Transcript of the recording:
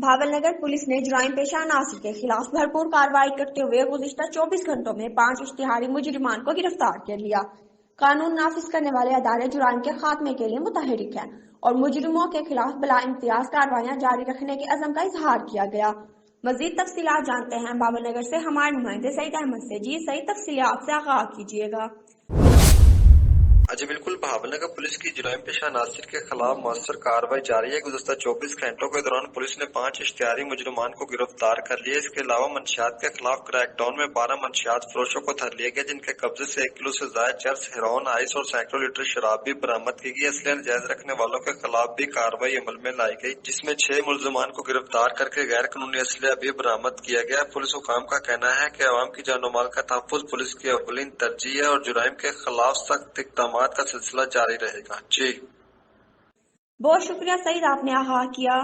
भावल नगर police ने जुराइम पेशा अनासर के खिलाफ भरपूर कार्रवाई करते हुए गुज़िश्ता 24 घंटों में 5 इश्तिहारी मुजरिमान को गिरफ्तार कर लिया। कानून नाफिज करने वाले अदारे जुराइम के खात्मे के लिए मुतहरिक हैं और मुजरिमों के खिलाफ बिला इम्तियाज कार्रवाइयां जारी रखने के अज़म का इजहार किया गया। मजीद तफसीलात जानते हैं भावल नगर से हमारे नुमाइंदे सईद अहमद से। जी सईद, तफसीलात से आगाह कीजिएगा। जी बिल्कुल, भावनगर पुलिस की जुराइम पेशा नासिर के खिलाफ मौसर कार्रवाई जारी है। गुज़श्ता 24 घंटों के दौरान पुलिस ने 5 इश्तिहारी मुजरिमान को गिरफ्तार कर लिया। इसके अलावा मंशियात के खिलाफ क्रैकडाउन में 12 मंशियात फरोशों को धर लिया गया, जिनके कब्जे से 1 किलो से ज्यादा चर्स, हेरोइन, आइस और सैकड़ों लीटर शराब भी बरामद की गई। असले नजायज रखने वालों के खिलाफ भी कार्रवाई अमल में लाई गई, जिसमें 6 मुलजमान को गिरफ्तार करके गैर कानूनी असले भी बरामद किया गया। पुलिस हुकाम का कहना है कि अवाम की जान और माल का तहफ्फुज पुलिस की अव्वलीन तरजीह है और जुराइम के खिलाफ सख्त इक़दामात का सिलसिला जारी रहेगा। जी बहुत शुक्रिया सईद, आपने आगाह किया।